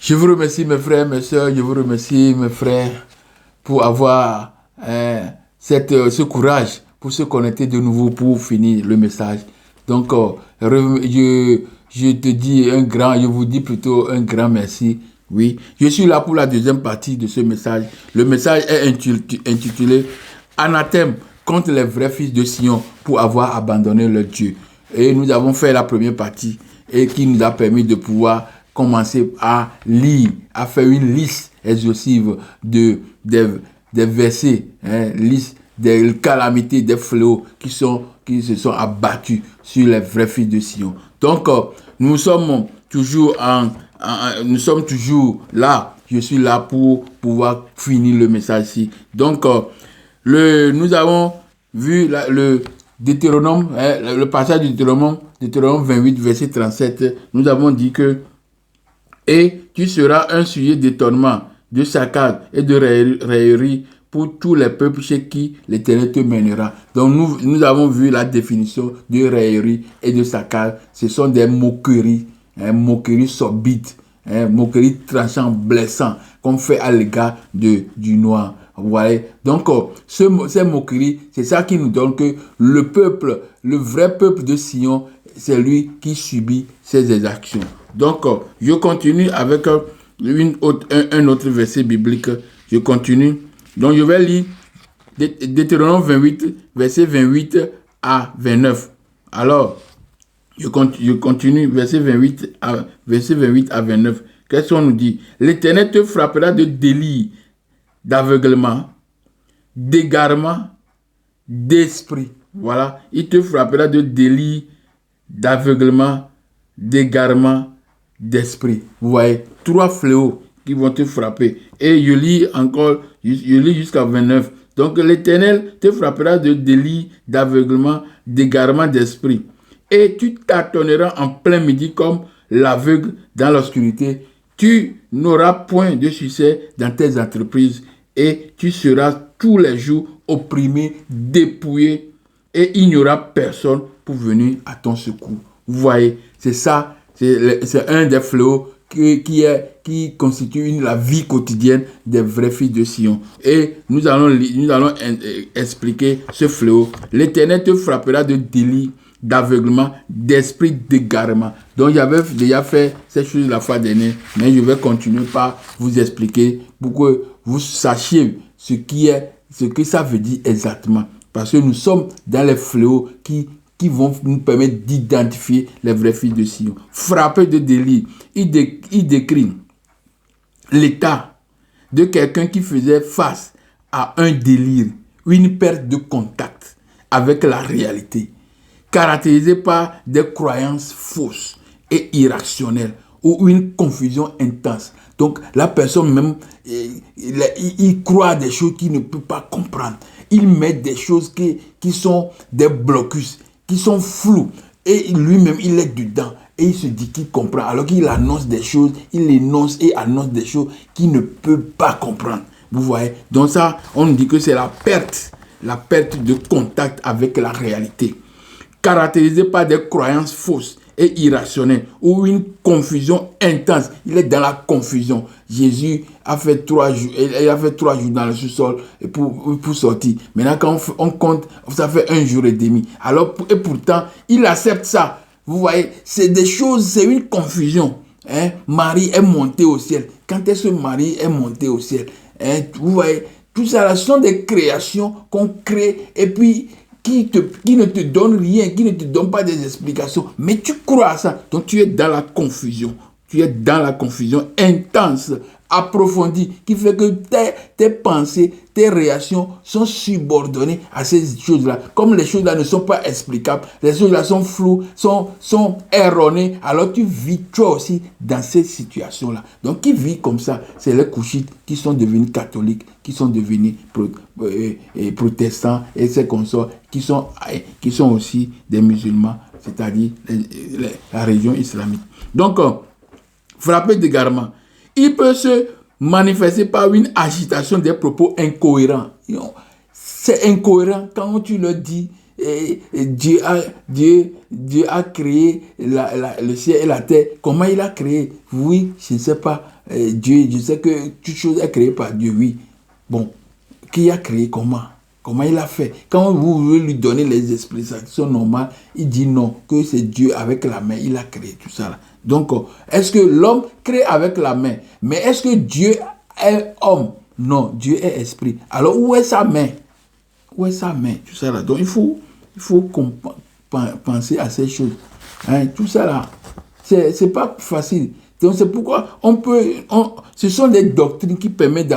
Je vous remercie mes frères, mes sœurs, je vous remercie mes frères pour avoir ce courage pour se connecter de nouveau pour finir le message. Donc, je te dis je vous dis plutôt un grand merci. Oui, je suis là pour la deuxième partie de ce message. Le message est intitulé Anathème contre les vrais fils de Sion pour avoir abandonné leur Dieu. Et nous avons fait la première partie et qui nous a permis de pouvoir commencer à lire, à faire une liste exhaustive des versets, liste des calamités, des fléaux qui se sont abattus sur les vrais fils de Sion. Donc, nous sommes toujours là. Je suis là pour pouvoir finir le message ici. Donc, nous avons vu le Deutéronome, le passage du Deutéronome 28, verset 37. Nous avons dit que et tu seras un sujet d'étonnement, de saccade et de raillerie pour tous les peuples chez qui l'Éternel te mènera. Donc nous avons vu la définition de raillerie et de saccade. Ce sont des moqueries, moqueries sordides, moqueries tranchantes, blessantes qu'on fait à l'égard du noir. Vous voyez? Donc, ces moqueries, c'est ça qui nous donne que le peuple, le vrai peuple de Sion, c'est lui qui subit ces exactions. Donc, je continue avec un autre verset biblique. Je continue. Donc, je vais lire Deutéronome 28, verset 28 à 29. Alors, je continue, verset 28 à 29. Qu'est-ce qu'on nous dit? L'Éternel te frappera de délire, d'aveuglement, d'égarement, d'esprit. Voilà, il te frappera de délire, d'aveuglement, d'égarement, d'esprit. Vous voyez, 3 fléaux qui vont te frapper. Et je lis encore, je lis jusqu'à 29. Donc l'Éternel te frappera de délire, d'aveuglement, d'égarement d'esprit. Et tu tâtonneras en plein midi comme l'aveugle dans l'obscurité. Tu n'auras point de succès dans tes entreprises et tu seras tous les jours opprimé, dépouillé et il n'y aura personne pour venir à ton secours. Vous voyez, c'est ça, c'est un des fléaux qui constitue la vie quotidienne des vrais fils de Sion. Et nous allons expliquer ce fléau. L'Éternel te frappera de délit, d'aveuglement, d'esprit d'égarement. Donc j'avais déjà fait cette chose la fois dernière, mais je vais continuer par vous expliquer pour que vous sachiez ce que ça veut dire exactement. Parce que nous sommes dans les fléaux qui vont nous permettre d'identifier les vrais fils de Sion. Frappé de délit, il décrit l'état de quelqu'un qui faisait face à un délire, une perte de contact avec la réalité, caractérisée par des croyances fausses et irrationnelles ou une confusion intense. Donc la personne même, il croit des choses qu'il ne peut pas comprendre. Il met des choses qui sont des blocus, qui sont floues. Et lui-même, il est dedans. Et il se dit qu'il comprend. Alors qu'il annonce des choses, il énonce et annonce des choses qu'il ne peut pas comprendre. Vous voyez? Donc ça, on dit que c'est la perte de contact avec la réalité. Caractérisée par des croyances fausses et irrationnelles ou une confusion intense. Il est dans la confusion. Jésus a fait 3 jours, il a fait 3 jours dans le sous-sol pour sortir. Maintenant, quand on compte, ça fait 1 jour et demi. Alors, et pourtant, il accepte ça. Vous voyez, c'est des choses, c'est une confusion. Marie est montée au ciel. Quand est-ce que Marie est montée au ciel? Vous voyez, tout ça, ce sont des créations qu'on crée et puis qui ne te donne rien, qui ne te donne pas des explications, mais tu crois à ça. Donc tu es dans la confusion. Tu es dans la confusion intense, approfondie, qui fait que tes pensées, tes réactions sont subordonnées à ces choses-là. Comme les choses-là ne sont pas explicables, les choses-là sont floues, sont erronées, alors tu vis toi aussi dans ces situations-là. Donc qui vit comme ça? C'est les couchites qui sont devenus catholiques, qui sont devenus protestants et ces consorts qui sont aussi des musulmans, c'est-à-dire la religion islamique. Donc, frappé d'égarement, il peut se manifester par une agitation des propos incohérents. C'est incohérent quand tu leur dis Dieu a créé le ciel et la terre. Comment il a créé? Oui, je ne sais pas. Dieu, je sais que toute chose est créée par Dieu, oui. Bon, qui a créé comment? Comment il a fait? Quand vous voulez lui donner les explications normales, il dit non, que c'est Dieu avec la main, il a créé tout ça là. Donc, est-ce que l'homme crée avec la main? Mais est-ce que Dieu est homme? Non, Dieu est esprit. Alors, où est sa main? Où est sa main? Tout ça là. Donc, il faut penser à ces choses. Hein, tout ça là, c'est pas facile. Donc, c'est pourquoi ce sont des doctrines qui permettent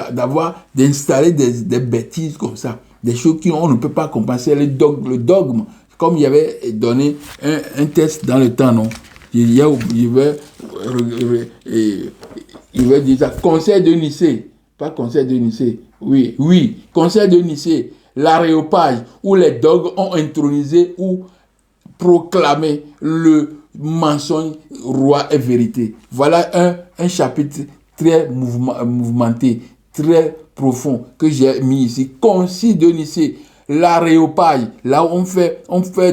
d'installer des bêtises comme ça. Des choses qu'on ne peut pas compenser. Le dogme, comme il y avait donné un test dans le temps, non? Il va dire ça. Conseil de Nicée. Pas conseil de Nicée. Oui. Conseil de Nicée. L'aréopage, où les dogmes ont intronisé ou proclamé le mensonge, roi et vérité. Voilà un chapitre très mouvementé, très profond que j'ai mis ici. Concile de Nicée, l'aréopage, là où on fait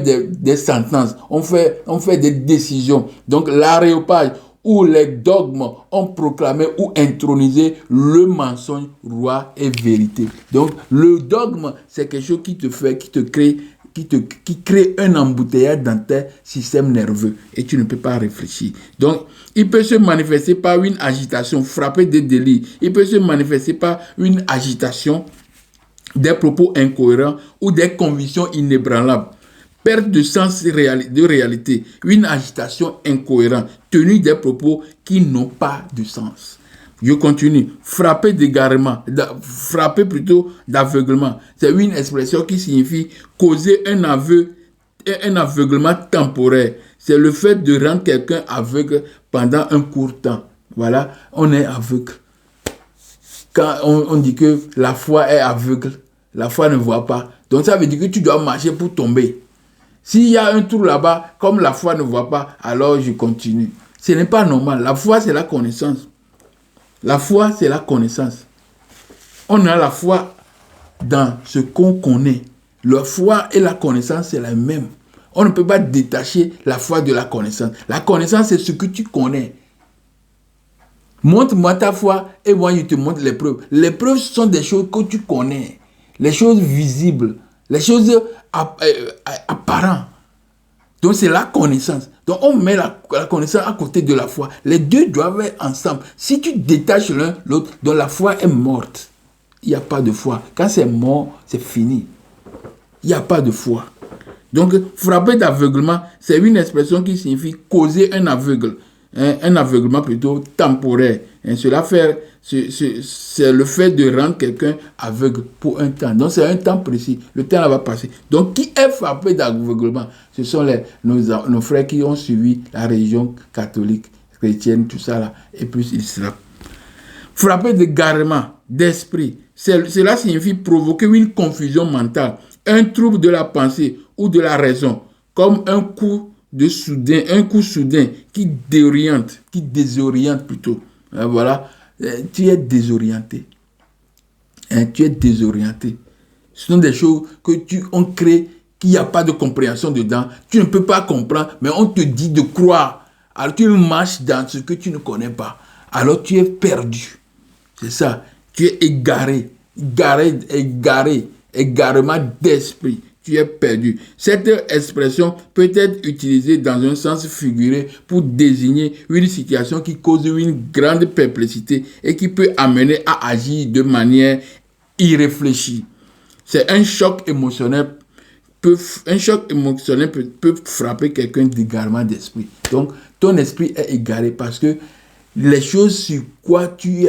des sentences, on fait des décisions. Donc l'aréopage, où les dogmes ont proclamé ou intronisé le mensonge, roi et vérité. Donc le dogme, c'est quelque chose qui crée un embouteillage dans tes systèmes nerveux et tu ne peux pas réfléchir. Donc, il peut se manifester par une agitation, frapper des délires. Il peut se manifester par une agitation, des propos incohérents ou des convictions inébranlables. Perte de sens de réalité, une agitation incohérente, tenue des propos qui n'ont pas de sens. Je continue. Frapper d'égarement, frapper plutôt d'aveuglement. C'est une expression qui signifie causer un aveuglement temporaire. C'est le fait de rendre quelqu'un aveugle pendant un court temps. Voilà, on est aveugle. Quand on dit que la foi est aveugle, la foi ne voit pas. Donc ça veut dire que tu dois marcher pour tomber. S'il y a un trou là-bas, comme la foi ne voit pas, alors je continue. Ce n'est pas normal. La foi, c'est la connaissance. La foi, c'est la connaissance. On a la foi dans ce qu'on connaît. La foi et la connaissance, c'est la même. On ne peut pas détacher la foi de la connaissance. La connaissance, c'est ce que tu connais. Montre-moi ta foi et moi, je te montre les preuves. Les preuves sont des choses que tu connais. Les choses visibles. Les choses apparentes. Donc, c'est la connaissance. Donc, on met la connaissance à côté de la foi. Les deux doivent être ensemble. Si tu détaches l'un, l'autre, donc la foi est morte. Il n'y a pas de foi. Quand c'est mort, c'est fini. Il n'y a pas de foi. Donc, frapper d'aveuglement, c'est une expression qui signifie causer un aveugle. Un aveuglement plutôt temporaire. C'est le fait de rendre quelqu'un aveugle pour un temps. Donc, c'est un temps précis. Le temps va passer. Donc, qui est frappé d'aveuglement? Ce sont nos frères qui ont suivi la religion catholique, chrétienne, tout ça là, et plus l'islam. Frapper d'égarement d'esprit, cela signifie provoquer une confusion mentale, un trouble de la pensée ou de la raison, comme un coup soudain qui désoriente plutôt. Voilà, tu es désorienté. Tu es désorienté. Ce sont des choses que on crée, qu'il n'y a pas de compréhension dedans. Tu ne peux pas comprendre, mais on te dit de croire. Alors tu marches dans ce que tu ne connais pas. Alors tu es perdu. C'est ça. Tu es égarement d'esprit. Tu es perdu. Cette expression peut être utilisée dans un sens figuré pour désigner une situation qui cause une grande perplexité et qui peut amener à agir de manière irréfléchie. C'est un choc émotionnel. Peut frapper quelqu'un d'égarement d'esprit. Donc, ton esprit est égaré parce que les choses sur quoi tu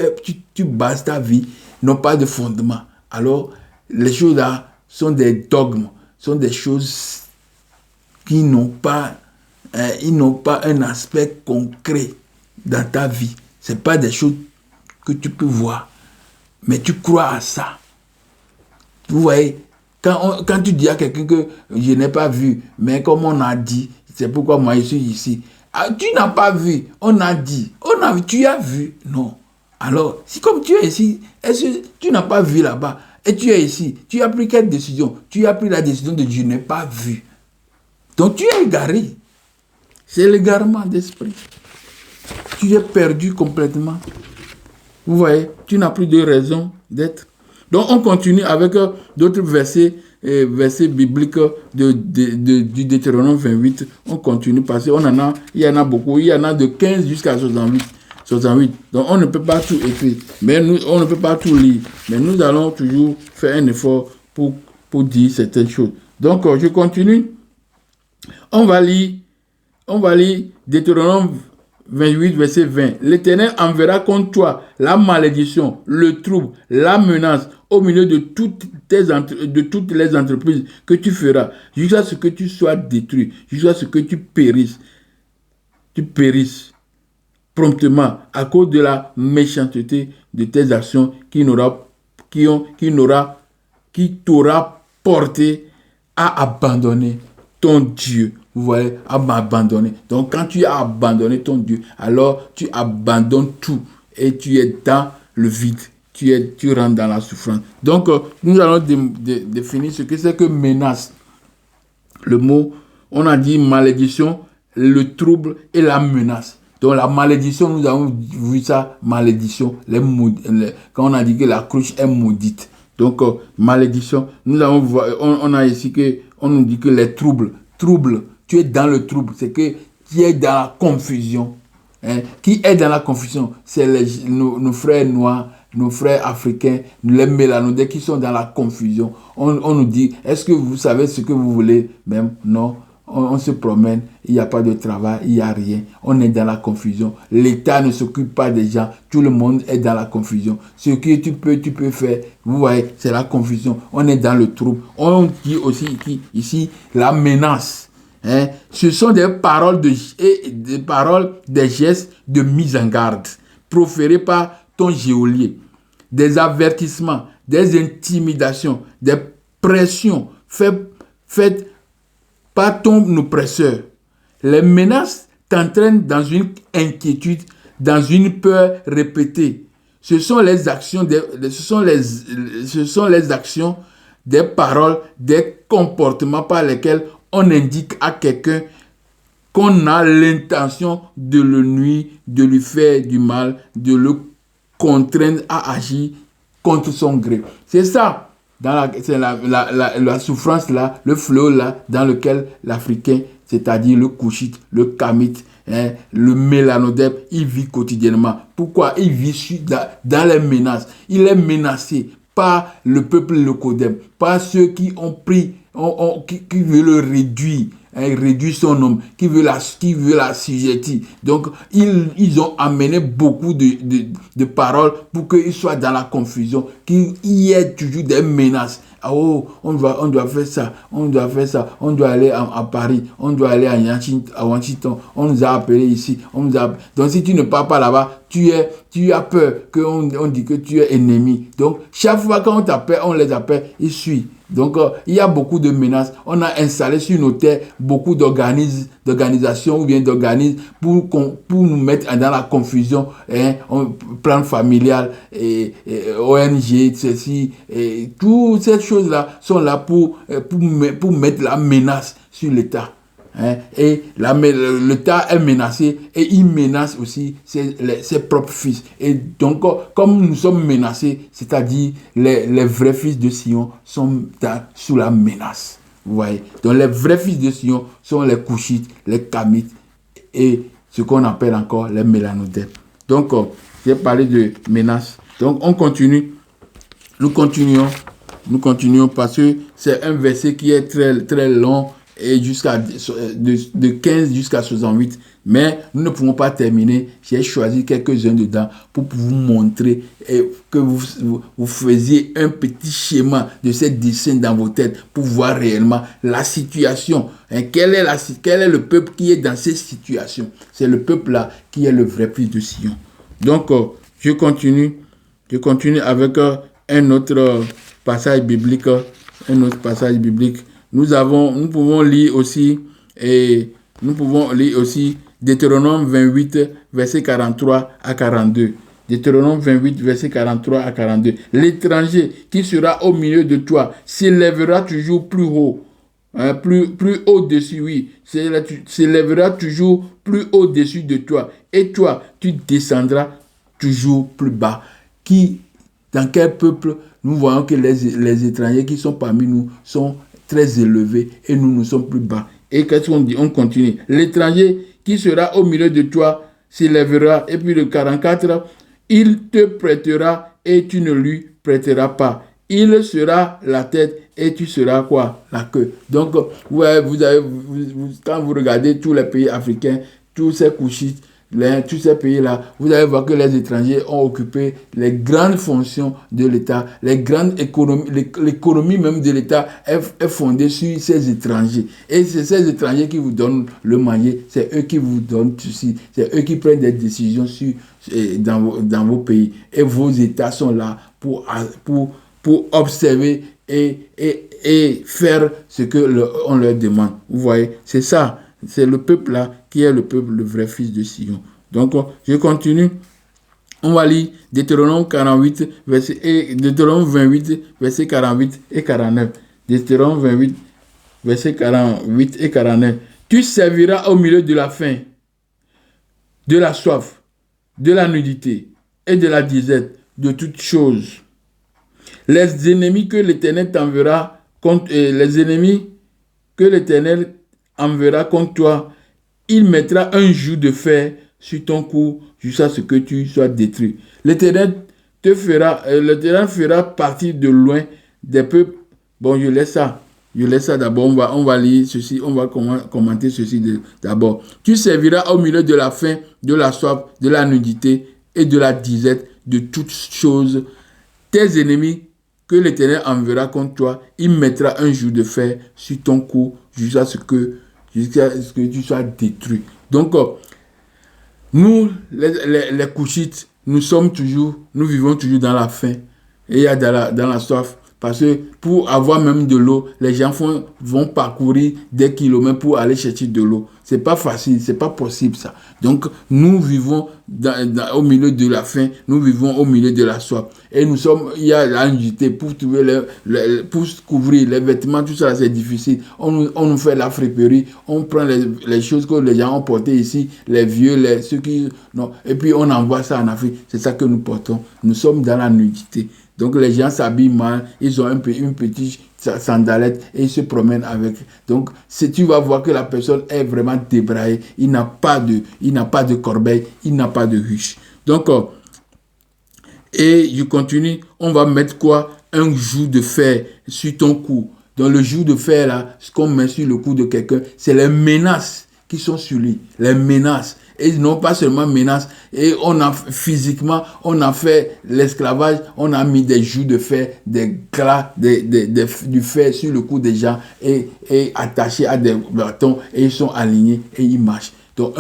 bases ta vie n'ont pas de fondement. Alors, les choses là sont des dogmes, sont des choses qui n'ont pas un aspect concret dans ta vie. Ce n'est pas des choses que tu peux voir, mais tu crois à ça. Vous voyez, quand tu dis à quelqu'un que je n'ai pas vu, mais comme on a dit, c'est pourquoi moi je suis ici. Ah, tu n'as pas vu, on a dit, tu as vu, non. Alors, si comme tu es ici, est-ce que tu n'as pas vu là-bas et tu es ici, tu as pris quelle décision? Tu as pris la décision de je n'ai pas vu. Donc tu es égaré. C'est l'égarement d'esprit. Tu es perdu complètement. Vous voyez, tu n'as plus de raison d'être. Donc, on continue avec d'autres versets bibliques du Deutéronome 28. On continue parce il y en a beaucoup. Il y en a de 15 jusqu'à 68. Donc, on ne peut pas tout écrire. On ne peut pas tout lire. Mais nous allons toujours faire un effort pour dire certaines choses. Donc, je continue. On va lire Deutéronome 28, verset 20. L'Éternel enverra contre toi la malédiction, le trouble, la menace au milieu de toutes les entreprises que tu feras, jusqu'à ce que tu sois détruit, jusqu'à ce que tu périsses. Tu périsses promptement à cause de la méchanceté de tes actions qui t'aura porté à abandonner ton Dieu. Vous voyez, à m'abandonner. Donc, quand tu as abandonné ton Dieu, alors tu abandonnes tout et tu es dans le vide. Tu rentres dans la souffrance. Donc, nous allons définir ce que c'est que menace. Le mot, on a dit malédiction, le trouble et la menace. Donc, la malédiction, nous avons vu ça, malédiction. Quand on a dit que la cruche est maudite. Donc, malédiction, on a ici on nous dit que les troubles, tu es dans le trouble, c'est que tu es dans la confusion. Qui est dans la confusion? C'est nos frères noirs, nos frères africains, les mélanodais qui sont dans la confusion. On nous dit, est-ce que vous savez ce que vous voulez? Même non. On se promène, il n'y a pas de travail, il n'y a rien. On est dans la confusion. L'État ne s'occupe pas des gens. Tout le monde est dans la confusion. Ce que tu peux faire, vous voyez, c'est la confusion. On est dans le trouble. On dit aussi ici la menace. Ce sont des paroles, des gestes de mise en garde proférés par ton geôlier. Des avertissements, des intimidations, des pressions faites par ton oppresseur. Les menaces t'entraînent dans une inquiétude, dans une peur répétée. Ce sont les actions, des paroles, des comportements par lesquels on indique à quelqu'un qu'on a l'intention de le nuire, de lui faire du mal, de le contraindre à agir contre son gré. C'est ça. C'est la souffrance là, le fléau là, dans lequel l'Africain, c'est-à-dire le Couchite, le Kamite, le Mélanodep, il vit quotidiennement. Pourquoi? Il vit dans les menaces. Il est menacé par le peuple Lokodem, par ceux qui ont pris, qui veulent le réduire. Réduire son nom, qui veut l'assujettir. Donc, ils ont amené beaucoup de paroles pour qu'il soit dans la confusion, qu'il y ait toujours des menaces. Oh, on doit faire ça, on doit aller à Paris, on doit aller à Washington, on nous a appelés ici, Donc, si tu ne pars pas là-bas, tu as peur qu'on dit que tu es ennemi. Donc, chaque fois qu'on t'appelle, on les appelle, ils suivent. Donc, il y a beaucoup de menaces. On a installé sur nos terres beaucoup d'organisations ou bien d'organismes pour nous mettre dans la confusion. Plan familial, ONG, ceci, toutes ces choses-là sont là pour mettre la menace sur l'État. Et l'État est menacé et il menace aussi ses propres fils. Et donc, comme nous sommes menacés, c'est-à-dire les vrais fils de Sion sont sous la menace. Vous voyez? Donc, les vrais fils de Sion sont les Couchites, les Kamites et ce qu'on appelle encore les Mélanodètes. Donc, j'ai parlé de menace. Donc, on continue. Nous continuons parce que c'est un verset qui est très, très long et de 15 jusqu'à 68. Mais nous ne pouvons pas terminer. J'ai choisi quelques-uns dedans pour vous montrer et que vous faisiez un petit schéma de ces dessins dans vos têtes pour voir réellement la situation. Quel est le peuple qui est dans ces situations? C'est le peuple-là qui est le vrai fils de Sion. Donc, je continue avec un autre passage biblique. Nous pouvons lire aussi Deutéronome 28, verset 43 à 42. Deutéronome 28, verset 43 à 42. L'étranger qui sera au milieu de toi s'élèvera toujours plus haut. Plus au-dessus, oui. S'élèvera toujours plus au-dessus de toi. Et toi, tu descendras toujours plus bas. dans quel peuple nous voyons que les étrangers qui sont parmi nous sont très élevés et nous sommes plus bas. Et qu'est-ce qu'on dit? On continue. L'étranger qui sera au milieu de toi s'élèvera. Et puis le 44, il te prêtera et tu ne lui prêteras pas. Il sera la tête et tu seras quoi? La queue. Donc, quand vous regardez tous les pays africains, tous ces couchites, tous ces pays-là, vous allez voir que les étrangers ont occupé les grandes fonctions de l'État, les grandes économies, l'économie même de l'État est fondée sur ces étrangers. Et c'est ces étrangers qui vous donnent le manger, c'est eux qui vous donnent ceci, c'est eux qui prennent des décisions dans vos pays. Et vos États sont là pour observer et faire ce qu'on leur demande. Vous voyez, c'est ça. C'est le peuple là qui est le peuple, le vrai fils de Sion. Donc, je continue. On va lire Deutéronome 48, Deutéronome 28, versets 48 et 49. Deutéronome 28, versets 48 et 49. Tu serviras au milieu de la faim, de la soif, de la nudité et de la disette, de toutes choses. Les ennemis que l'Éternel t'enverra contre toi, il mettra un joug de fer sur ton cou jusqu'à ce que tu sois détruit. L'Éternel fera partir de loin des peuples. Bon, je laisse ça d'abord. On va lire ceci, on va commenter ceci d'abord. Tu serviras au milieu de la faim, de la soif, de la nudité et de la disette, de toutes choses. Tes ennemis que l'Éternel enverra contre toi, il mettra un joug de fer sur ton cou jusqu'à ce que tu sois détruit. Donc, nous, les Couchites, nous vivons toujours dans la faim et dans la soif. Parce que pour avoir même de l'eau, les gens vont parcourir des kilomètres pour aller chercher de l'eau. C'est pas facile, c'est pas possible ça. Donc, nous vivons au milieu de la faim, nous vivons au milieu de la soif. Et il y a la nudité pour trouver pour couvrir les vêtements, tout ça, c'est difficile. On nous fait la friperie, on prend les choses que les gens ont portées ici, les vieux, ceux qui... Non. Et puis, on envoie ça en Afrique. C'est ça que nous portons. Nous sommes dans la nudité. Donc les gens s'habillent mal, ils ont une petite sandalette et ils se promènent avec. Donc tu vas voir que la personne est vraiment débraillée, il n'a pas de corbeille, il n'a pas de ruche. Donc, et je continue, on va mettre quoi? Un joug de fer sur ton cou. Dans le joug de fer là, ce qu'on met sur le cou de quelqu'un, c'est les menaces qui sont sur lui, les menaces. Et non pas seulement menaces. Et physiquement, on a fait l'esclavage, on a mis des jougs de fer, des glas, du fer sur le cou des gens et attachés à des bâtons et ils sont alignés et ils marchent. Donc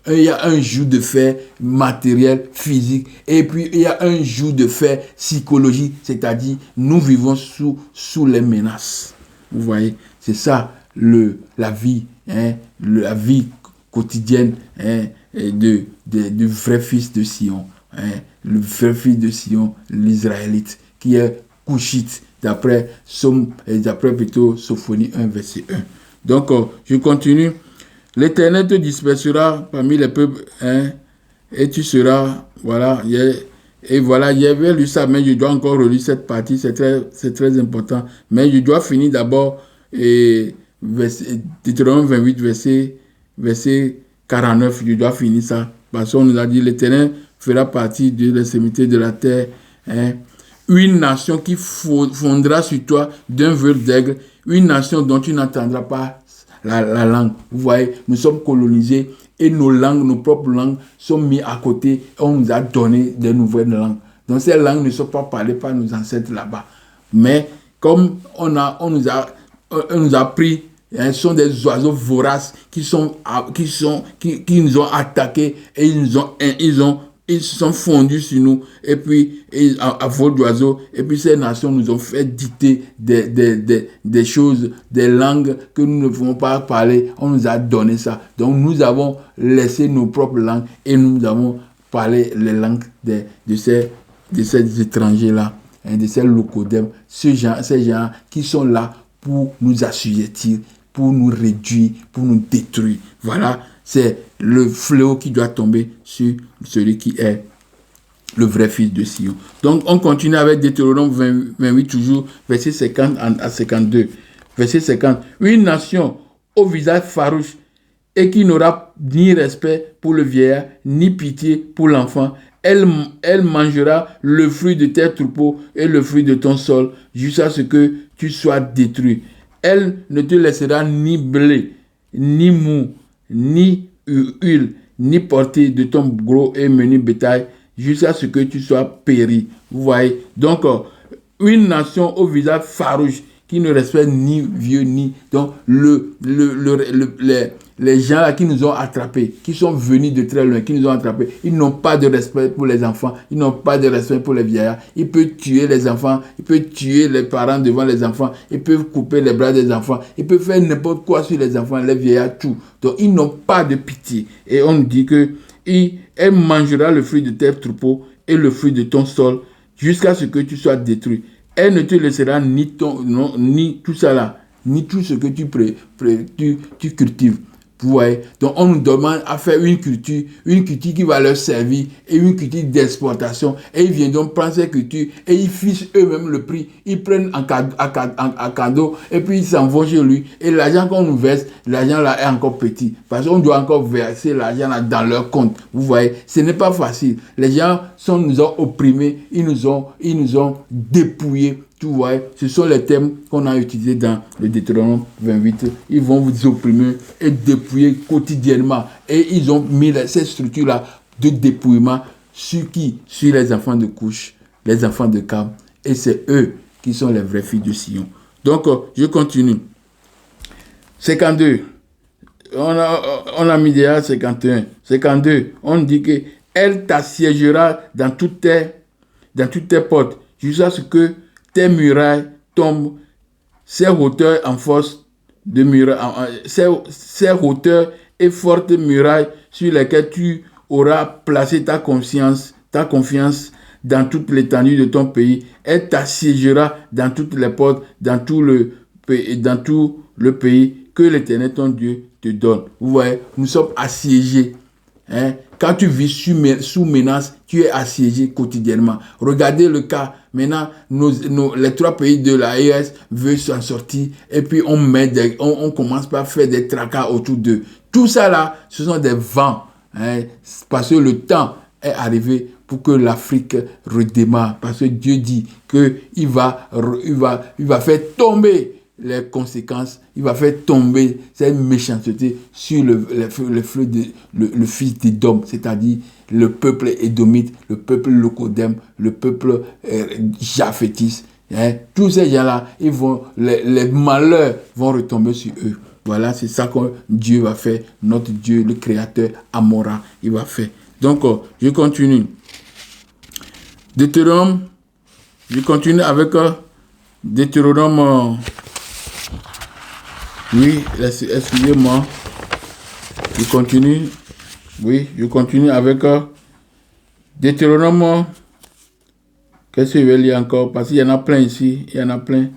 il y a un joug de fer matériel, physique, et puis il y a un joug de fer psychologique, c'est-à-dire nous vivons sous les menaces. Vous voyez, c'est ça la vie, la vie quotidienne du vrai fils de Sion, le vrai fils de Sion, l'Israélite, qui est Couchite, d'après plutôt Sophonie 1, verset 1. Donc, je continue. L'Éternel te dispersera parmi les peuples, et tu seras, voilà, et voilà, j'avais lu ça, mais je dois encore relire cette partie, c'est très important. Mais je dois finir d'abord, Deutéronome 28, verset 49, je dois finir ça. Parce qu'on nous a dit, l'Éternel fera partie de l'extrémité de la terre. Une nation qui fondra sur toi d'un vol d'aigle. Une nation dont tu n'entendras pas la langue. Vous voyez, nous sommes colonisés et nos propres langues sont mises à côté. On nous a donné des nouvelles langues. Donc ces langues ne sont pas parlées par nos ancêtres là-bas. Mais comme on nous a pris, ce sont des oiseaux voraces qui nous ont attaqués et ils se sont fondus sur nous et puis à vol d'oiseaux. Et puis ces nations nous ont fait dicter des choses, des langues que nous ne pouvons pas parler. On nous a donné ça. Donc nous avons laissé nos propres langues et nous avons parlé les langues de ces étrangers-là, de ces locodèmes, ces gens qui sont là pour nous assujettir, pour nous réduire, pour nous détruire. Voilà, c'est le fléau qui doit tomber sur celui qui est le vrai fils de Sion. Donc, on continue avec Deutéronome 28, toujours, verset 50 à 52. Verset 50. Une nation au visage farouche et qui n'aura ni respect pour le vieillard, ni pitié pour l'enfant, elle mangera le fruit de tes troupeaux et le fruit de ton sol, jusqu'à ce que tu sois détruit. Elle ne te laissera ni blé, ni mou, ni huile, ni portée de ton gros et menu bétail, jusqu'à ce que tu sois péri. Vous voyez? Donc, une nation au visage farouche, qui ne respecte ni vieux, ni... Donc, les gens là qui nous ont attrapés, qui sont venus de très loin, qui nous ont attrapés, ils n'ont pas de respect pour les enfants, ils n'ont pas de respect pour les vieillards. Ils peuvent tuer les enfants, ils peuvent tuer les parents devant les enfants, ils peuvent couper les bras des enfants, ils peuvent faire n'importe quoi sur les enfants, les vieillards, tout. Donc, ils n'ont pas de pitié. Et on dit que elle mangera le fruit de tes troupeaux et le fruit de ton sol, jusqu'à ce que tu sois détruit. Elle ne te laissera ni tout ça là, ni tout ce que tu cultives. Vous voyez? Donc, on nous demande à faire une culture qui va leur servir et une culture d'exportation. Et ils viennent donc prendre ces cultures et ils fichent eux-mêmes le prix. Ils prennent en cadeau et puis ils s'en vont chez lui. Et l'argent qu'on nous verse, l'argent là est encore petit. Parce qu'on doit encore verser l'argent là dans leur compte. Vous voyez? Ce n'est pas facile. Les gens nous ont opprimés, ils nous ont dépouillés. Tu vois, ce sont les termes qu'on a utilisés dans le Deutéronome 28. Ils vont vous opprimer et dépouiller quotidiennement. Et ils ont mis cette structure-là de dépouillement sur qui? Sur les enfants de Couche, les enfants de Cam. Et c'est eux qui sont les vrais fils de Sion. Donc, je continue. 52. On a mis déjà 51. 52. On dit que elle t'assiégera dans toutes tes portes, jusqu'à ce que tes murailles tombent, ces hauteurs en force de murailles, ces hauteurs et fortes murailles sur lesquelles tu auras placé ta confiance dans toute l'étendue de ton pays. Elle t'assiégera dans toutes les portes, dans tout le pays que l'Éternel ton Dieu te donne. Vous voyez, nous sommes assiégés. Quand tu vis sous menace, tu es assiégé quotidiennement. Regardez le cas. Maintenant, les 3 pays de l'AES veulent s'en sortir et puis on commence par faire des tracas autour d'eux. Tout ça là, ce sont des vents. Parce que le temps est arrivé pour que l'Afrique redémarre. Parce que Dieu dit qu'il va faire tomber les conséquences, il va faire tomber cette méchanceté sur le fils d'Édom, c'est-à-dire le peuple édomite, le peuple locodème, le peuple japhétiste. Tous ces gens-là, les malheurs vont retomber sur eux. Voilà, c'est ça que Dieu va faire, notre Dieu, le Créateur, Amora, il va faire. Donc, je continue. Deutéronome, je continue avec Deutéronome. Oui, excusez-moi. Je continue. Oui, je continue avec Deutéronome. Qu'est-ce que je vais lire encore? Parce qu'il y en a plein ici. Il y en a plein.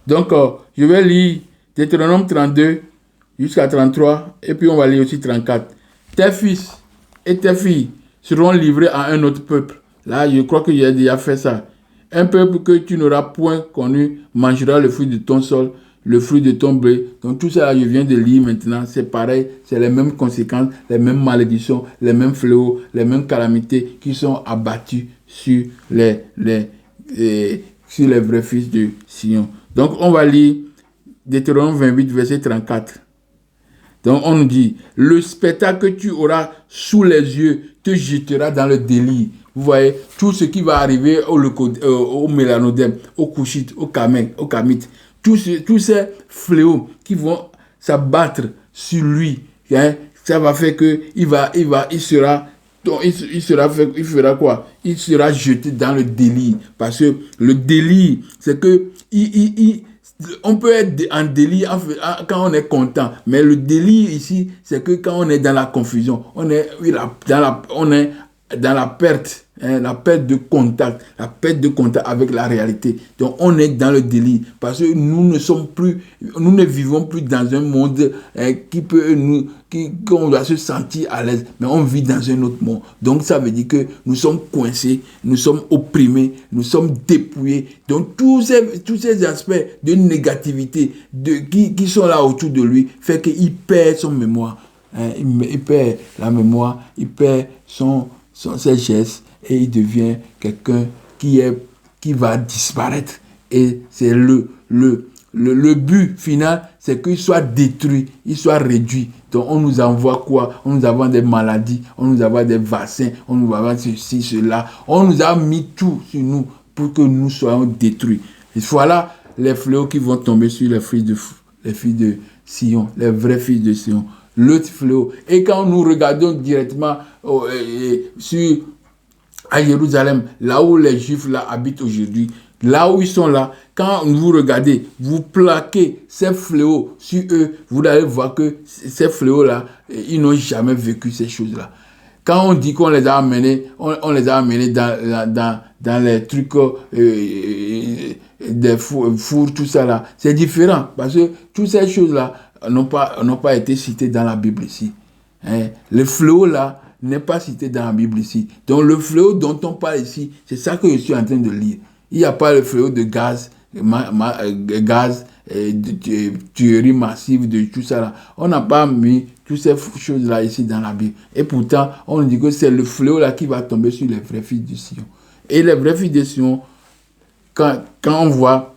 Donc, je vais lire Deutéronome 32 jusqu'à 33. Et puis, on va lire aussi 34. Tes fils et tes filles seront livrés à un autre peuple. Là, je crois que j'ai déjà fait ça. Un peuple que tu n'auras point connu mangera le fruit de ton sol, le fruit de ton blé. Donc tout ça, je viens de lire maintenant. C'est pareil, c'est les mêmes conséquences, les mêmes malédictions, les mêmes fléaux, les mêmes calamités qui sont abattues sur les vrais fils de Sion. Donc on va lire Deutéronome 28, verset 34. Donc on nous dit, le spectacle que tu auras sous les yeux te jettera dans le délire. Vous voyez, tout ce qui va arriver au mélanodème, au couchite, au kamite, tous ces fléaux qui vont s'abattre sur lui, ça va faire que il fera quoi? Il sera jeté dans le délire. Parce que le délire, c'est que on peut être en délire quand on est content, mais le délire ici, c'est que quand on est dans la confusion, on est dans la perte de contact, avec la réalité. Donc on est dans le délit parce que nous ne vivons plus dans un monde qu'on doit se sentir à l'aise, mais on vit dans un autre monde. Donc ça veut dire que nous sommes coincés, nous sommes opprimés, nous sommes dépouillés. Donc tous ces aspects de négativité qui sont là autour de lui fait qu'il perd son mémoire. Il perd la mémoire, il perd ses gestes et il devient quelqu'un qui va disparaître. Et c'est le but final, c'est qu'il soit détruit, il soit réduit. Donc on nous envoie quoi? On nous envoie des maladies, on nous envoie des vaccins, on nous envoie ceci, cela. On nous a mis tout sur nous pour que nous soyons détruits. Et voilà les fléaux qui vont tomber sur les filles de Sion, les vrais fils de Sion. L'autre fléau. Et quand nous regardons directement à Jérusalem, là où les Juifs là habitent aujourd'hui, là où ils sont là, quand vous regardez, vous plaquez ces fléaux sur eux, vous allez voir que ces fléaux-là, ils n'ont jamais vécu ces choses-là. Quand on dit qu'on les a amenés, on les a amenés dans les trucs des fours, tout ça là, c'est différent parce que toutes ces choses-là n'ont pas été citées dans la Bible ici. Le fléau là n'est pas cité dans la Bible ici. Donc le fléau dont on parle ici, c'est ça que je suis en train de lire. Il n'y a pas le fléau de gaz, de tuerie massive, de tout ça là. On n'a pas mis toutes ces choses-là ici dans la Bible. Et pourtant, on dit que c'est le fléau là qui va tomber sur les vrais fils de Sion. Et les vrais fils de Sion, quand on voit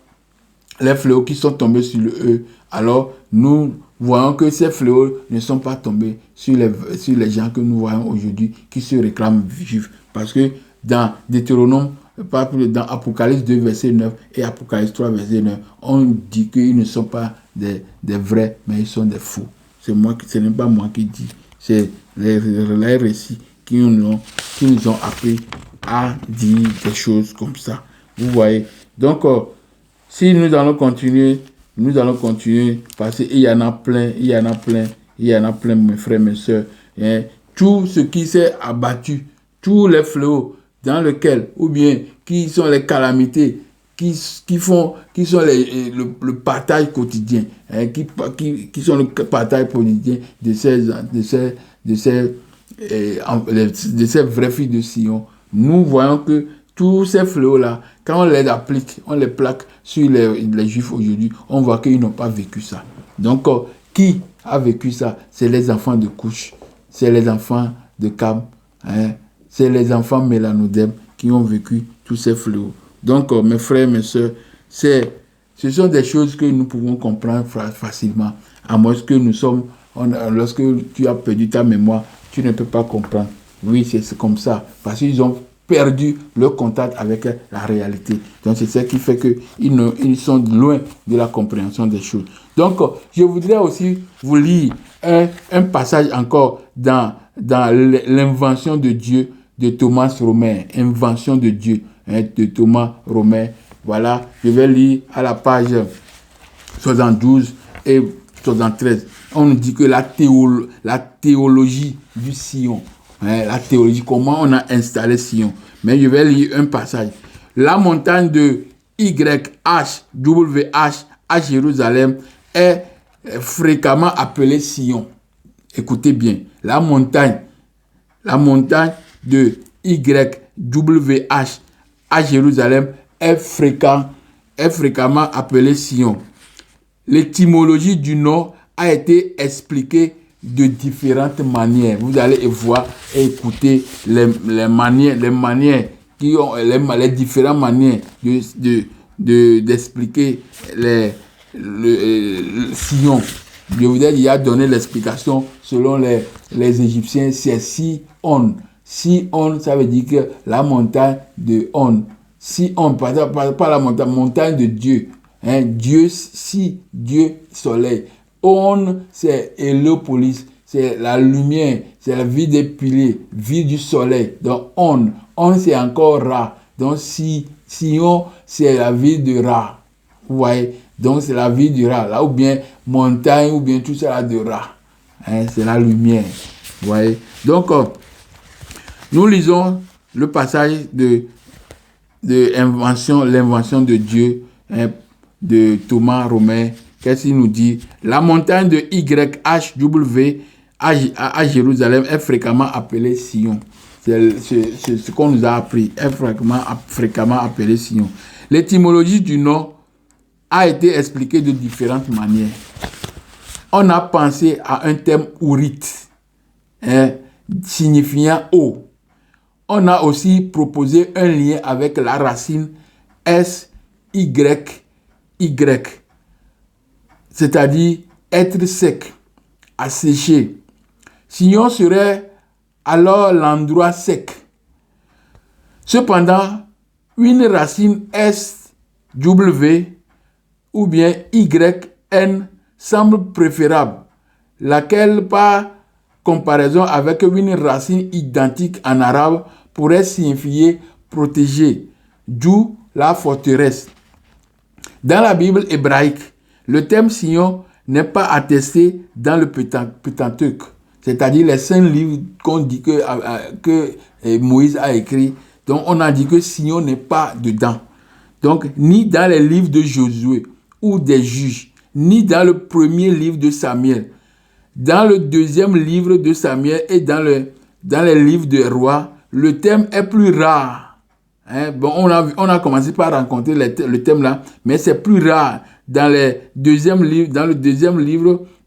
les fléaux qui sont tombés sur eux, alors nous voyons que ces fléaux ne sont pas tombés sur les gens que nous voyons aujourd'hui qui se réclament juifs. Parce que dans Deutéronome, dans Apocalypse 2, verset 9 et Apocalypse 3, verset 9, on dit qu'ils ne sont pas des vrais, mais ils sont des faux. Ce n'est pas moi qui dis. C'est les récits qui nous ont appris à dire des choses comme ça. Vous voyez. Donc, si nous allons continuer parce qu'il y en a plein, mes frères, mes soeurs. Tout ce qui s'est abattu, tous les fléaux dans lesquels, ou bien qui sont les calamités, qui sont le partage quotidien, qui sont le partage quotidien de ces vrais filles de Sion. Nous voyons que tous ces fléaux-là, quand on les applique, on les plaque sur les Juifs aujourd'hui, on voit qu'ils n'ont pas vécu ça. Donc, qui a vécu ça? C'est les enfants de Couche, c'est les enfants de Cam, c'est les enfants Mélanodème qui ont vécu tous ces fléaux. Donc, mes frères, mes soeurs, ce sont des choses que nous pouvons comprendre facilement. À moins que lorsque tu as perdu ta mémoire, tu ne peux pas comprendre. Oui, c'est comme ça. Parce qu'ils ont perdu le contact avec la réalité. Donc, c'est ce qui fait qu'ils sont loin de la compréhension des choses. Donc, je voudrais aussi vous lire un passage encore dans l'invention de Dieu de Thomas Romer. Invention de Dieu de Thomas Romer. Voilà, je vais lire à la page 72 et 73. On nous dit que la théologie du Sion, la théologie, comment on a installé Sion. Mais je vais lire un passage. La montagne de YHWH à Jérusalem est fréquemment appelée Sion. Écoutez bien, la montagne de YHWH à Jérusalem est fréquemment appelée Sion. L'étymologie du nom a été expliquée de différentes manières. Vous allez voir et écouter les différentes manières d'expliquer le Sion. Je vous ai déjà donné l'explication selon les Égyptiens, c'est Si-On. Si-On, ça veut dire que la montagne de On. Si-On, pas la montagne de Dieu. Dieu, Dieu, soleil. On, c'est Héliopolis, c'est la lumière, c'est la vie des piliers, vie du soleil. Donc, on c'est encore Ra. Donc, Sion, c'est la vie de Ra. Vous voyez? Donc, c'est la vie du Ra. Là, ou bien montagne, ou bien tout ça là de Ra. C'est la lumière. Vous voyez? Donc, Nous lisons le passage de l'invention de Dieu, hein, de Thomas Romer. Qu'est-ce qu'il nous dit? La montagne de YHW à Jérusalem est fréquemment appelée Sion. C'est ce qu'on nous a appris, est fréquemment appelée Sion. L'étymologie du nom a été expliquée de différentes manières. On a pensé à un terme ourite, hein, signifiant eau. On a aussi proposé un lien avec la racine SYY, c'est-à-dire être sec, asséché. Sion serait alors l'endroit sec. Cependant, une racine SW ou bien YN semble préférable, laquelle par comparaison avec une racine identique en arabe pourrait signifier protégé, d'où la forteresse. Dans la Bible hébraïque, le terme Sion n'est pas attesté dans le Pentateuque, c'est-à-dire les 5 livres qu'on dit que Moïse a écrit. Donc on a dit que Sion n'est pas dedans. Donc ni dans les livres de Josué ou des Juges, ni dans le premier livre de Samuel. Dans le deuxième livre de Samuel et dans les livres de rois, le thème est plus rare. Hein? Bon, on a commencé par rencontrer le thème là, mais c'est plus rare dans le deuxième livre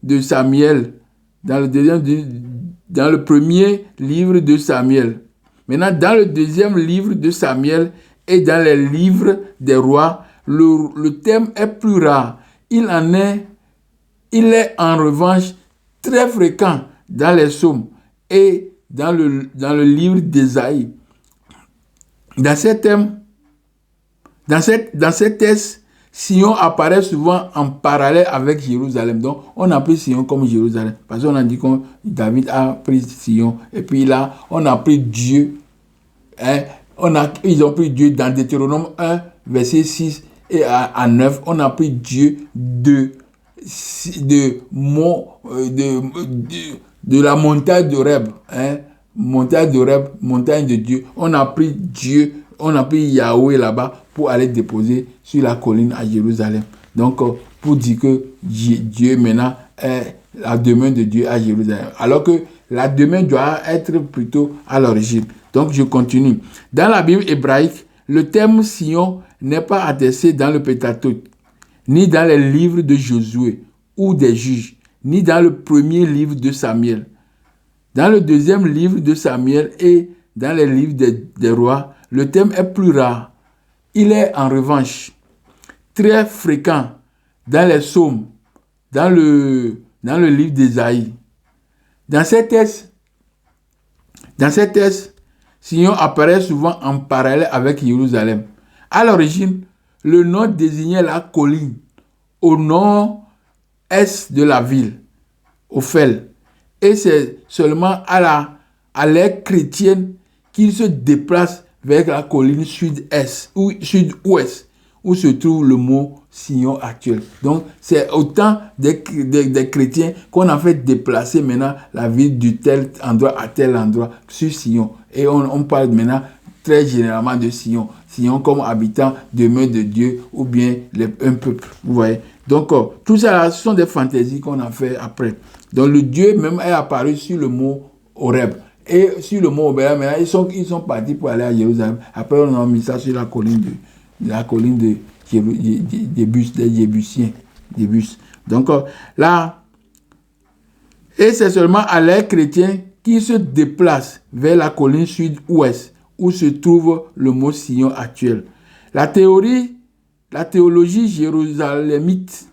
de Samuel, dans le premier livre de Samuel. Maintenant, dans le deuxième livre de Samuel et dans les livres des rois, le thème est plus rare. Il est en revanche très fréquent dans les psaumes et dans le livre d'Ésaïe. Dans ces textes, Sion apparaît souvent en parallèle avec Jérusalem. Donc, on a pris Sion comme Jérusalem. Parce qu'on a dit que David a pris Sion. Et puis là, on a pris Dieu. Hein, ils ont pris Dieu dans Deutéronome 1, verset 6 et à 9. On a pris Dieu de la montagne d'Horeb, hein, montagne d'Horeb, montagne de Dieu. On a pris Dieu, on a pris Yahweh là-bas pour aller déposer sur la colline à Jérusalem. Donc, pour dire que Dieu maintenant est la demeure de Dieu à Jérusalem. Alors que la demeure doit être plutôt à l'origine. Donc, je continue. Dans la Bible hébraïque, le terme Sion n'est pas attesté dans le Pentateuque, ni dans les livres de Josué ou des Juges, ni dans le premier livre de Samuel. Dans le deuxième livre de Samuel et dans les livres des rois, le thème est plus rare. Il est en revanche très fréquent dans les psaumes, dans le livre d'Ésaïe. Dans ces textes, Sion apparaît souvent en parallèle avec Jérusalem. À l'origine, le nom désignait la colline au nord-est de la ville, Ophel. Et c'est seulement à l'ère chrétienne qu'il se déplace vers la colline sud-est ou sud-ouest, où se trouve le mot Sion actuel. Donc, c'est au temps des chrétiens qu'on a fait déplacer maintenant la ville du tel endroit à tel endroit sur Sion. Et on parle maintenant très généralement de Sion. Sion comme habitant demeure de Dieu ou bien un peuple. Vous voyez. Donc, tout ça là, ce sont des fantaisies qu'on a fait après. Donc, le Dieu même est apparu sur le mot Horeb. Et sur le mot Horeb, maintenant, ils sont partis pour aller à Jérusalem. Après, on a mis ça sur la colline des Jébusiens. Donc, là, et c'est seulement à l'ère chrétienne qui se déplace vers la colline sud-ouest, où se trouve le mot Sion actuel. La théologie jérusalémite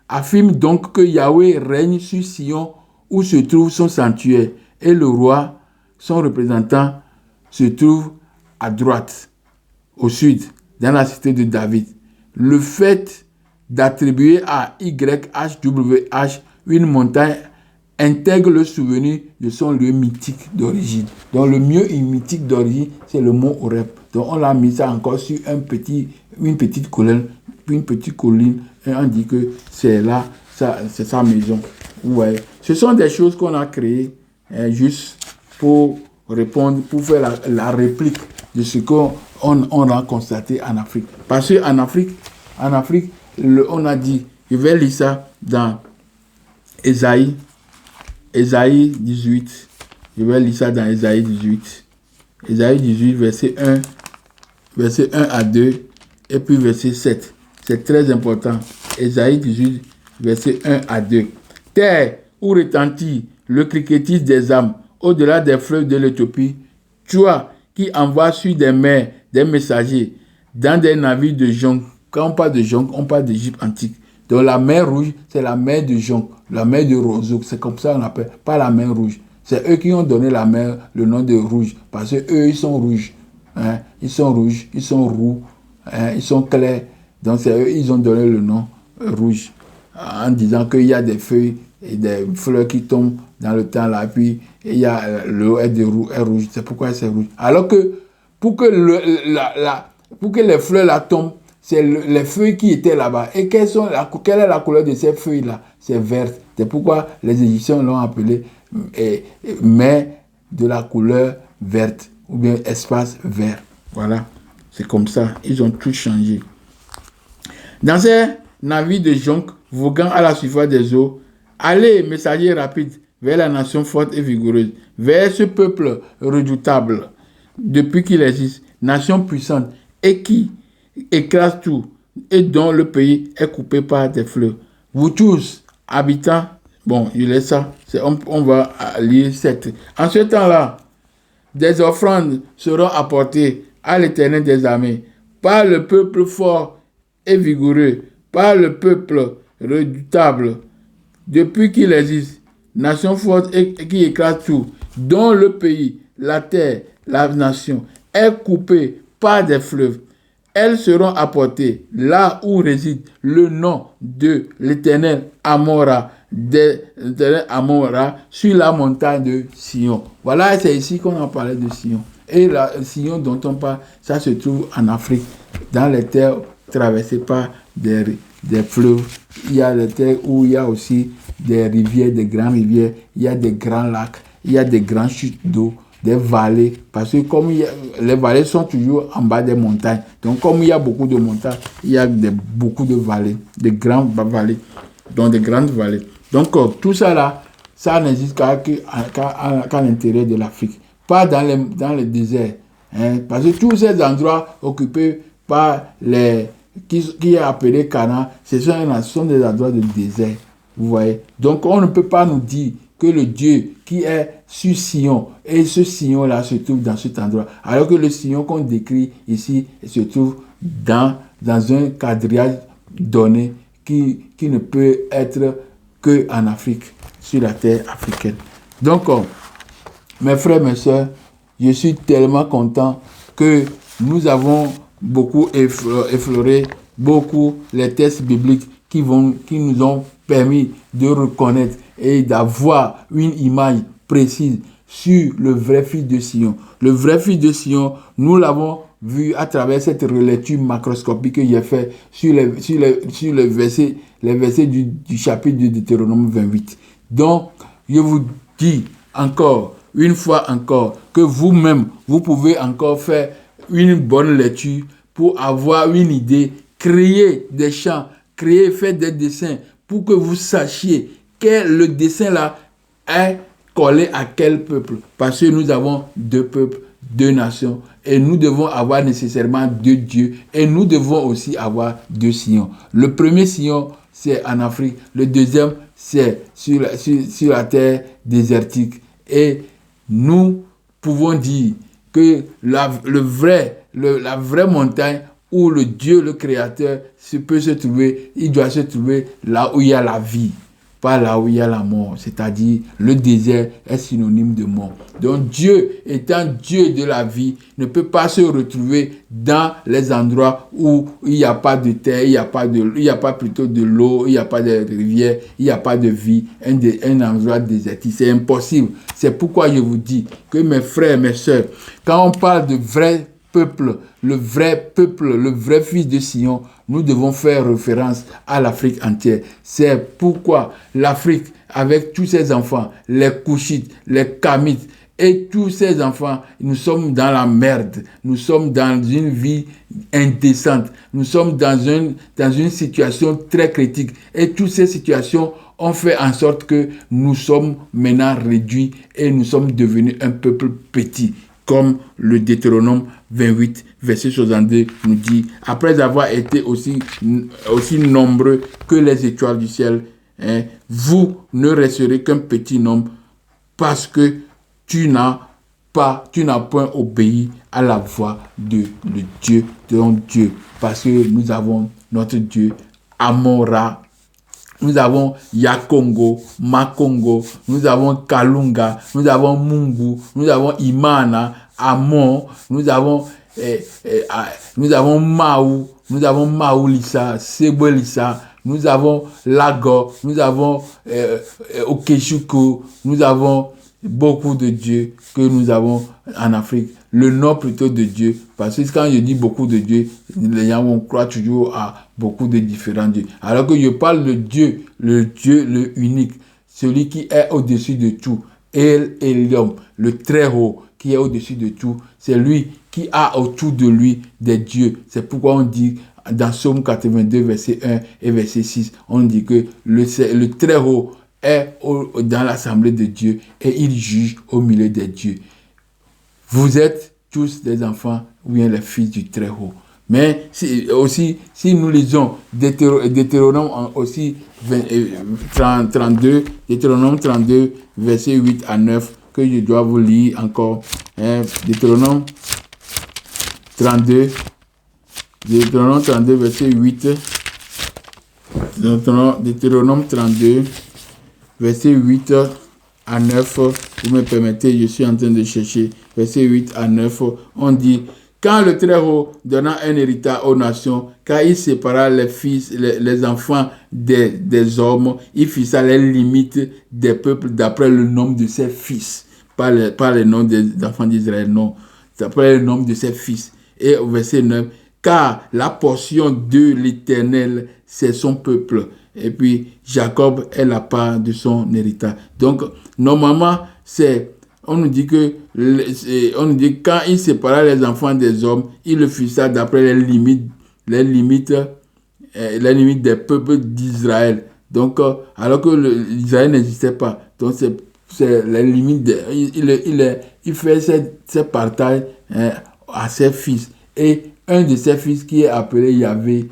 affirme donc que Yahweh règne sur Sion, où se trouve son sanctuaire, et le roi, son représentant, se trouve à droite, au sud, dans la cité de David. Le fait d'attribuer à YHWH une montagne intègre le souvenir de son lieu mythique d'origine. Donc le lieu mythique d'origine, c'est le mont Horeb. Donc on l'a mis ça encore sur une petite colline, et on dit que c'est là, c'est sa maison. Ouais. Ce sont des choses qu'on a créées juste pour répondre, pour faire la réplique de ce qu'on a constaté en Afrique. Parce qu'en Afrique, on a dit, je vais lire ça dans Ésaïe 18. Je vais lire ça dans Ésaïe 18. Ésaïe 18, verset 1 à 2, et puis verset 7. C'est très important. Ésaïe 18, verset 1 à 2. Terre où retentit le cliquetis des âmes, au-delà des fleuves de l'Éthiopie, toi qui envoies sur des mers des messagers dans des navires de jonque. Quand on parle de jonque, on parle d'Égypte antique. Donc la mer rouge, c'est la mer de jonque, la mer de Roseau, c'est comme ça qu'on appelle, pas la mer rouge. C'est eux qui ont donné la mer le nom de rouge, parce que eux ils sont rouges. Hein? Ils sont rouges, ils sont roux, hein? Ils sont clairs. Donc c'est eux, ils ont donné le nom rouge, en disant qu'il y a des feuilles et des fleurs qui tombent dans le temps là, puis il y a l'eau est rouge, c'est pourquoi c'est rouge. Alors que pour que les fleurs là tombent, c'est les feuilles qui étaient là-bas. Et quelle est la couleur de ces feuilles-là? C'est verte. C'est pourquoi les Égyptiens l'ont appelé mer de la couleur verte, ou bien espace vert. Voilà, c'est comme ça. Ils ont tout changé. Dans ces navires de jonque, voguant à la surface des eaux, allez, messagers rapides, vers la nation forte et vigoureuse, vers ce peuple redoutable, depuis qu'il existe, nation puissante, et qui écrase tout, et dont le pays est coupé par des fleuves. Vous tous, habitants, bon, je laisse ça, on va lire 7. En ce temps-là, des offrandes seront apportées à l'Éternel des armées, par le peuple fort et vigoureux, par le peuple redoutable, depuis qu'il existe, nation forte et qui écrase tout, dont le pays, la terre, la nation, est coupée par des fleuves. Elles seront apportées là où réside le nom de l'Éternel Amora, sur la montagne de Sion. Voilà, c'est ici qu'on a parlé de Sion. Et la Sion dont on parle, ça se trouve en Afrique, dans les terres traversées par des fleuves. Il y a des terres où il y a aussi des rivières, des grandes rivières, il y a des grands lacs, il y a des grandes chutes d'eau, des vallées, parce que comme les vallées sont toujours en bas des montagnes, donc comme il y a beaucoup de montagnes, il y a beaucoup de vallées, de grandes vallées, donc des grandes vallées. Donc tout ça là, ça n'existe qu'à l'intérieur de l'Afrique, pas dans les déserts, hein, parce que tous ces endroits occupés par qui est appelé Canaan, ce sont des endroits de désert, vous voyez. Donc on ne peut pas nous dire que le Dieu qui est sur Sion, et ce Sion-là se trouve dans cet endroit. Alors que le Sion qu'on décrit ici se trouve dans un quadrillage donné qui ne peut être qu'en Afrique, sur la terre africaine. Donc, mes frères, mes sœurs, je suis tellement content que nous avons beaucoup effleuré beaucoup les textes bibliques qui nous ont permis de reconnaître et d'avoir une image précise sur le vrai fils de Sion. Le vrai fils de Sion, nous l'avons vu à travers cette relecture macroscopique que j'ai fait sur les versets du chapitre de Deutéronome 28. Donc, je vous dis encore, une fois encore, que vous-même, vous pouvez encore faire une bonne lecture pour avoir une idée, créer des chants, faire des dessins pour que vous sachiez que le dessin là est collé à quel peuple. Parce que nous avons deux peuples, deux nations, et nous devons avoir nécessairement deux dieux, et nous devons aussi avoir deux Sion. Le premier Sion, c'est en Afrique. Le deuxième, c'est sur la terre désertique. Et nous pouvons dire que la vraie montagne où le Dieu, le Créateur, peut se trouver, il doit se trouver là où il y a la vie, pas là où il y a la mort. C'est-à-dire, le désert est synonyme de mort. Donc Dieu, étant Dieu de la vie, ne peut pas se retrouver dans les endroits où il n'y a pas de terre, il n'y a pas plutôt de l'eau, il n'y a pas de rivière, il n'y a pas de vie, un endroit désertique. C'est impossible. C'est pourquoi je vous dis que mes frères, mes sœurs, quand on parle de vrai peuple, le vrai fils de Sion, nous devons faire référence à l'Afrique entière. C'est pourquoi l'Afrique, avec tous ses enfants, les Couchites, les Kamites Et tous ces enfants, nous sommes dans la merde. Nous sommes dans une vie indécente. Nous sommes dans une situation très critique. Et toutes ces situations ont fait en sorte que nous sommes maintenant réduits et nous sommes devenus un peuple petit. Comme le Deutéronome 28, verset 62 nous dit, après avoir été aussi nombreux que les étoiles du ciel, vous ne resterez qu'un petit nombre parce que tu n'as point obéi à la voix de Dieu, de ton Dieu. Parce que nous avons notre Dieu, Amon-Ra, nous avons Yakongo, Makongo, nous avons Kalunga, nous avons Mungu, nous avons Imana, Amon, nous avons Maou, nous avons Maoulissa, Sebelissa, nous avons Lago, nous avons Okeshuko, nous avons beaucoup de dieux que nous avons en Afrique. Le nom plutôt de Dieu, parce que quand je dis beaucoup de dieux, les gens vont croire toujours à beaucoup de différents dieux. Alors que je parle de Dieu, le unique, celui qui est au-dessus de tout, El Elyon, le très haut, qui est au-dessus de tout, c'est lui qui a autour de lui des dieux. C'est pourquoi on dit dans Psaume 82, verset 1 et verset 6, on dit que le très haut est dans l'assemblée de Dieu et il juge au milieu des dieux. Vous êtes tous des enfants ou bien les fils du Très-Haut. Mais si nous lisons Deutéronome aussi 32, Deutéronome 32, verset 8 à 9, que je dois vous lire encore. Deutéronome 32, verset 8. Deutéronome 32, verset 8 à 9, vous me permettez, je suis en train de chercher, verset 8 à 9, on dit, quand le Très-Haut donna un héritage aux nations, car il sépara les enfants des hommes, il fixa les limites des peuples d'après le nombre de ses fils, pas le nom des enfants d'Israël, non, d'après le nombre de ses fils. Et au verset 9, car la portion de l'Éternel, c'est son peuple. Et puis, Jacob est la part de son héritage. Donc, normalement, on nous dit que quand il sépara les enfants des hommes, il le fixa d'après les limites des peuples d'Israël. Donc, alors que l'Israël n'existait pas. Donc, c'est les limites. Il fait ces partages à ses fils. Et un de ses fils qui est appelé Yahvé,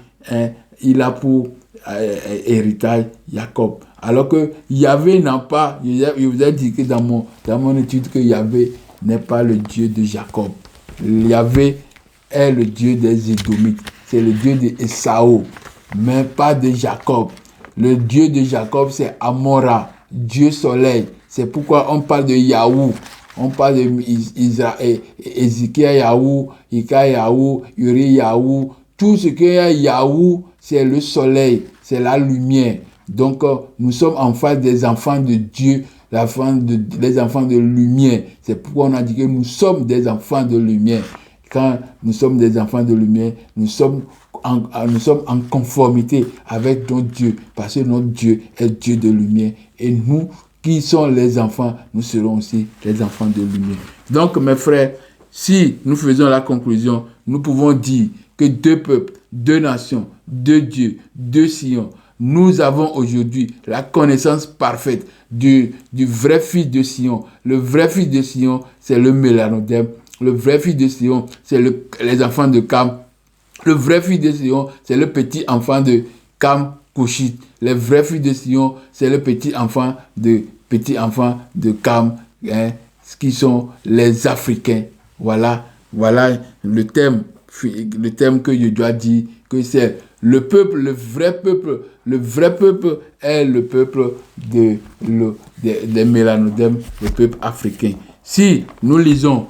il a pour héritage Jacob. Alors que Yahvé n'a pas, je vous ai dit que dans mon étude que Yahvé n'est pas le Dieu de Jacob. Yahvé est le Dieu des Édomites. C'est le Dieu d'Esaü, mais pas de Jacob. Le Dieu de Jacob, c'est Amon-Ra, Dieu soleil. C'est pourquoi on parle de Yahou. On parle de Ézéchiel Yahou, Ika Yahou, Uri Yahou. Tout ce qu'il y a Yahou, c'est le soleil, c'est la lumière. Donc, nous sommes en face des enfants de Dieu, les enfants de lumière. C'est pourquoi on a dit que nous sommes des enfants de lumière. Quand nous sommes des enfants de lumière, nous sommes en conformité avec notre Dieu, parce que notre Dieu est Dieu de lumière. Et nous, qui sommes les enfants, nous serons aussi les enfants de lumière. Donc, mes frères, si nous faisons la conclusion, nous pouvons dire que 2 peuples, 2 nations, 2 dieux, 2 Sion, nous avons aujourd'hui la connaissance parfaite du vrai fils de Sion. Le vrai fils de Sion, c'est le Mélanodème. Le vrai fils de Sion, c'est les enfants de Cam. Le vrai fils de Sion, c'est le petit enfant de Cam Cushite. Le vrai fils de Sion, c'est le petit enfant de Cam, qui sont les Africains. Voilà le thème que je dois dire, que c'est le peuple, le vrai peuple est le peuple des Mélanodèmes, le peuple africain. Si nous lisons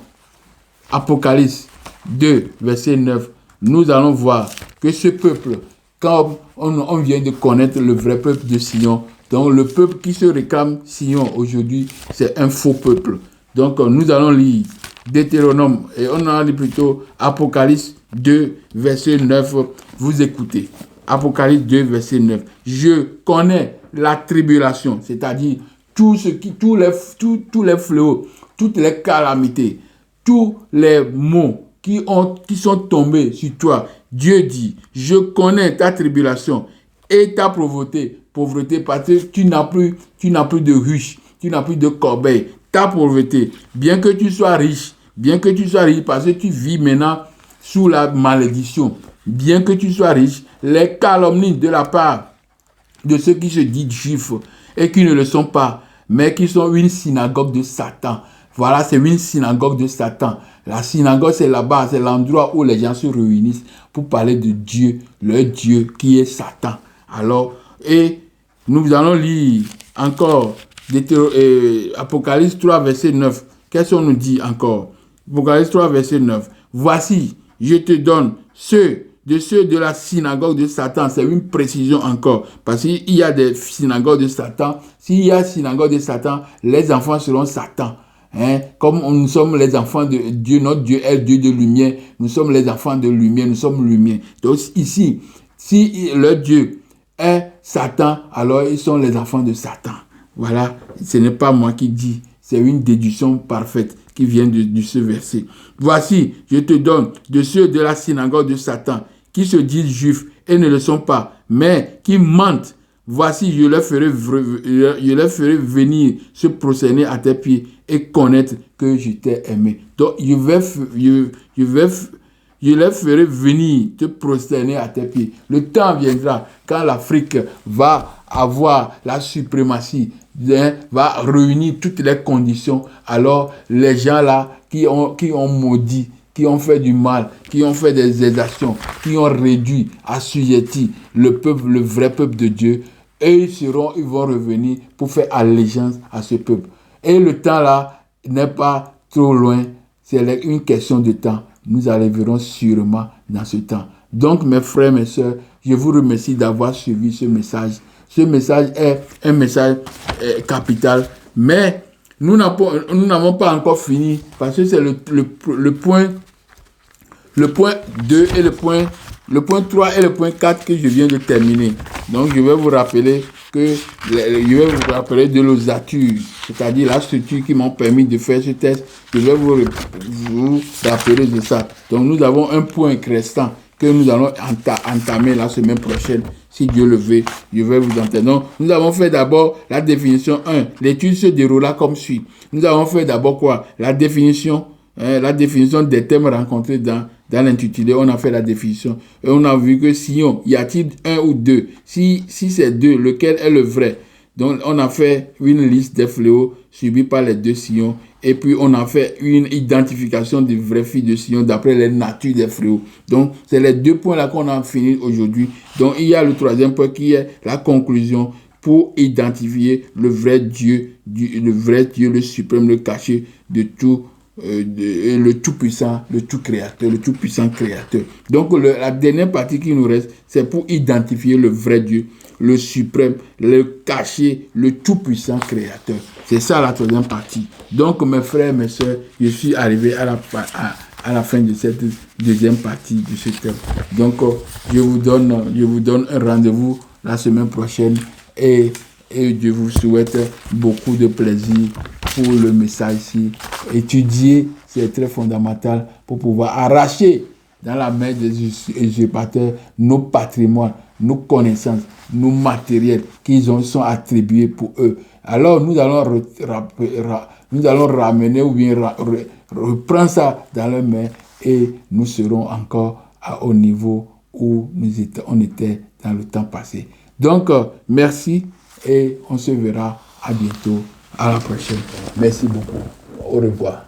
Apocalypse 2, verset 9, nous allons voir que ce peuple, comme on vient de connaître le vrai peuple de Sion, donc le peuple qui se réclame Sion aujourd'hui, c'est un faux peuple. Donc nous allons lire Deutéronome, et on a lu plutôt Apocalypse 2, verset 9, vous écoutez. Apocalypse 2, verset 9. Je connais la tribulation, c'est-à-dire tous les fléaux, toutes les calamités, tous les maux qui sont tombés sur toi. Dieu dit, je connais ta tribulation et ta pauvreté, parce que tu n'as plus de ruche, tu n'as plus de corbeille. Ta pauvreté, bien que tu sois riche, parce que tu vis maintenant sous la malédiction, bien que tu sois riche, les calomnies de la part de ceux qui se disent juifs et qui ne le sont pas, mais qui sont une synagogue de Satan. Voilà, c'est une synagogue de Satan. La synagogue, c'est là-bas, c'est l'endroit où les gens se réunissent pour parler de Dieu, leur Dieu qui est Satan. Alors, et nous allons lire encore Apocalypse 3, verset 9. Qu'est-ce qu'on nous dit encore? Apocalypse 3, verset 9. Voici, je te donne ceux de la synagogue de Satan. C'est une précision encore. Parce qu'il y a des synagogues de Satan. S'il y a synagogue de Satan, les enfants seront Satan. Comme nous sommes les enfants de Dieu, notre Dieu est Dieu de lumière. Nous sommes les enfants de lumière, nous sommes lumière. Donc ici, si leur Dieu est Satan, alors ils sont les enfants de Satan. Voilà, ce n'est pas moi qui dis, c'est une déduction parfaite qui vient de ce verset. Voici, je te donne de ceux de la synagogue de Satan, qui se disent juifs et ne le sont pas, mais qui mentent. Voici, je leur ferai venir se prosterner à tes pieds et connaître que je t'ai aimé. Donc, je leur ferai venir te prosterner à tes pieds. Le temps viendra quand l'Afrique va avoir la suprématie, va réunir toutes les conditions. Alors, les gens là qui ont maudit, qui ont fait du mal, qui ont fait des exactions, qui ont réduit, assujetti le vrai peuple de Dieu, et ils vont revenir pour faire allégeance à ce peuple. Et le temps là n'est pas trop loin, c'est une question de temps. Nous arriverons sûrement dans ce temps. Donc, mes frères, mes sœurs, je vous remercie d'avoir suivi ce message. Ce message est un message capital, mais nous n'avons pas encore fini parce que c'est le point 2 et le point 3 et le point 4 que je viens de terminer. Donc, je vais vous rappeler de l'ossature, c'est-à-dire la structure qui m'ont permis de faire ce test. Je vais vous rappeler de ça. Donc, nous avons un point restant que nous allons entamer la semaine prochaine. Si Dieu le veut, je vais vous entendre. Donc, nous avons fait d'abord la définition 1. L'étude se déroula comme suit. Nous avons fait d'abord quoi? La définition des thèmes rencontrés dans l'intitulé. On a fait la définition. Et on a vu que Sion, y a-t-il un ou deux? Si c'est deux, lequel est le vrai? Donc, on a fait une liste des fléaux subis par les deux Sion. Et puis, on a fait une identification des vraies filles de Sion d'après les natures des fléaux. Donc, c'est les deux points là qu'on a fini aujourd'hui. Donc, il y a le troisième point qui est la conclusion pour identifier le vrai Dieu, le suprême, le caché de tout, le tout-puissant, le tout-créateur, le tout-puissant créateur. Donc, la dernière partie qui nous reste, c'est pour identifier le vrai Dieu, le suprême, le caché, le tout-puissant créateur. C'est ça la troisième partie. Donc, mes frères, mes sœurs, je suis arrivé à la fin de cette deuxième partie de ce thème. Donc, je vous donne un rendez-vous la semaine prochaine et je vous souhaite beaucoup de plaisir pour le message ici. Étudier, c'est très fondamental pour pouvoir arracher dans la main des usurpateurs nos patrimoines, nos connaissances, nos matériels qui sont attribués pour eux. Alors nous allons ramener ou bien reprendre ça dans leurs mains et nous serons encore au niveau où on était dans le temps passé. Donc, merci et on se verra à bientôt. À la prochaine. Merci beaucoup. Au revoir.